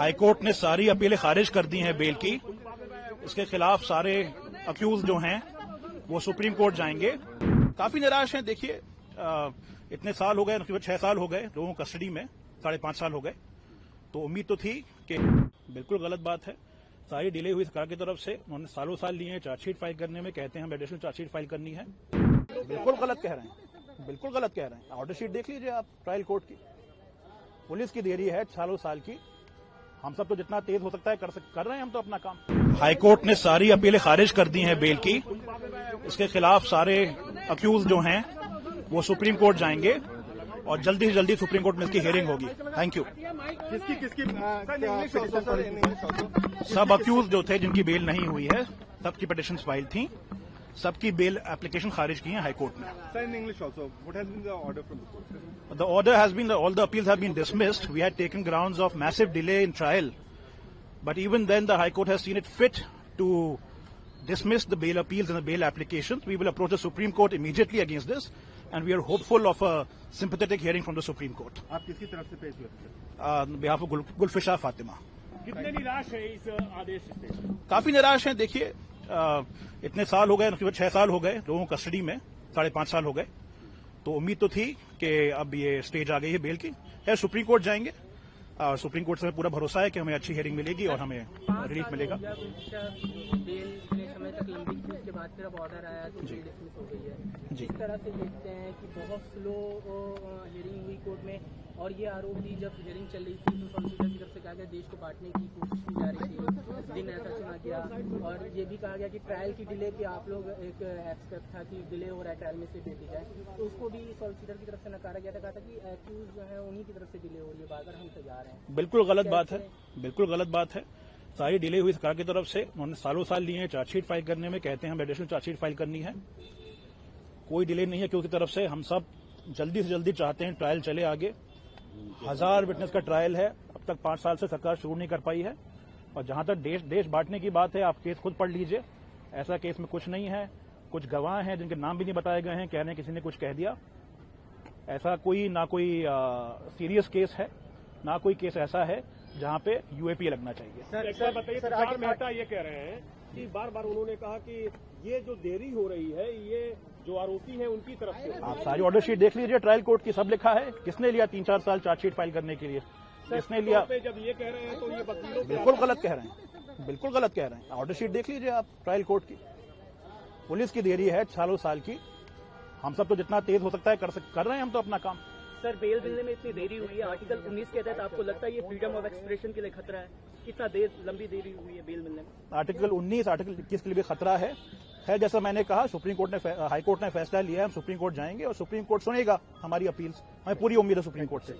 High court ने सारी अपीलें खारिज कर दी हैं बेल की। इसके खिलाफ सारे अक्यूज जो हैं वो सुप्रीम कोर्ट जाएंगे। काफी निराश हैं। देखिए, इतने साल हो गए, 6 साल हो गए लोगों को कस्टडी में, 5.5 साल हो गए। तो उम्मीद तो थी कि बिल्कुल गलत बात है, सारी डिले हुई सरकार की तरफ से। उन्होंने सालों साल लिए हैं चार्जशीट फाइल करने में, कहते हैं हम एडिशनल चार्जशीट फाइल करनी है। बिल्कुल गलत कह रहे हैं, बिल्कुल गलत कह रहे हैं। ऑर्डर शीट देख लीजिए आप ट्रायल कोर्ट की। पुलिस की देरी है सालों साल की। हम सब तो जितना तेज हो सकता है कर रहे हैं हम तो अपना काम। हाईकोर्ट ने सारी अपीलें खारिज कर दी हैं बेल की। इसके खिलाफ सारे अक्यूज जो हैं वो सुप्रीम कोर्ट जाएंगे और जल्दी से जल्दी सुप्रीम कोर्ट में इसकी हियरिंग होगी। Thank you. सब अक्यूज जो थे जिनकी बेल नहीं हुई है, सबकी पिटिशन फाइल थी, सबकी बेल एप्लीकेशन खारिज की है हाईकोर्ट ने। Sir, in English also, what has been the order from the court? The order has been all the appeals have been dismissed. We had taken grounds of massive delay in trial, but even then the High Court has seen it fit to dismiss the bail appeals and the bail applications. We will approach the Supreme Court immediately against this, and we are hopeful of a sympathetic hearing from the Supreme Court. आप किसकी तरफ से पेश हुए थे? On behalf of Gulfisha Fatima. कितने निराश है इस आदेश से? काफी निराश हैं। देखिए, इतने साल हो गए, 6 साल हो गए लोगों को कस्टडी में, 5.5 साल हो गए। तो उम्मीद तो थी कि अब ये स्टेज आ गई है बेल की। सुप्रीम कोर्ट जाएंगे और सुप्रीम कोर्ट से हमें पूरा भरोसा है कि हमें अच्छी हियरिंग मिलेगी और हमें रिलीफ मिलेगा। बेल समय तक लंबी थी, उसके बाद फिर अब ऑर्डर आया तो बेल डिसमिस हो गई है। जी। इस तरह से देखते हैं कि बहुत स्लो हियरिंग हुई कोर्ट में, और ये आरोप भी जब हियरिंग चल रही थी तो सॉलिसिटर की तरफ से कहा गया देश को बांटने की कोशिश की जा रही थी, दिन ऐसा चुना गया। और ये भी कहा गया कि ट्रायल की डिले पे आप लोग एक एक्सपेक्ट था कि डिले हो रहा है, ट्रायल में से भेजी जाए, तो उसको भी सॉलिसिटर की तरफ से नकारा गया था। कहा था कि एक्यूज जो है उन्हीं की तरफ से डिले हो रही है, बार हम तैयार हैं। बिल्कुल गलत बात है, बिल्कुल गलत बात है। सारी डिले हुई सरकार की तरफ से। उन्होंने सालों साल लिए हैं चार्जशीट फाइल करने में, कहते हैं हम एडिशनल चार्जशीट फाइल करनी है। कोई डिले नहीं है क्योंकि तरफ से। हम सब जल्दी से जल्दी चाहते हैं ट्रायल चले आगे। 1000 विटनेस का ट्रायल है, अब तक 5 साल से सरकार शुरू नहीं कर पाई है। और जहां तक देश बांटने की बात है, आप केस खुद पढ़ लीजिए, ऐसा केस में कुछ नहीं है। कुछ गवाह हैं जिनके नाम भी नहीं बताए गए हैं, कह रहे हैं किसी ने कुछ कह दिया। ऐसा ना कोई सीरियस केस है, ना कोई केस ऐसा है जहां पे यूएपी लगना चाहिए। सर बताइए, तुषार मेहता ये कह रहे हैं कि बार बार उन्होंने कहा कि ये जो देरी हो रही है ये जो आरोपी है उनकी तरफ से। आप सारी ऑर्डर शीट देख लीजिए ट्रायल कोर्ट की, सब लिखा है। किसने लिया 3-4 साल चार्जशीट फाइल करने के लिए? किसने लिया? जब ये कह रहे हैं तो ये वकीलों बिल्कुल गलत कह रहे हैं, बिल्कुल गलत कह रहे हैं। ऑर्डर शीट देख लीजिए आप ट्रायल कोर्ट की। पुलिस की देरी है सालों साल की। हम सब तो जितना तेज हो सकता है कर रहे हैं हम तो अपना काम। सर, बेल मिलने में इतनी देरी हुई है, आर्टिकल 19 के तहत आपको लगता है ये फ्रीडम ऑफ एक्सप्रेशन के लिए खतरा है? कितना लंबी देरी हुई है बेल मिलने में? आर्टिकल 19, आर्टिकल 21 के लिए भी खतरा है। जैसा मैंने कहा, सुप्रीम कोर्ट ने, हाई कोर्ट ने फैसला लिया है, हम सुप्रीम कोर्ट जाएंगे और सुप्रीम कोर्ट सुनेगा हमारी अपील्स। हमें पूरी उम्मीद है सुप्रीम कोर्ट से।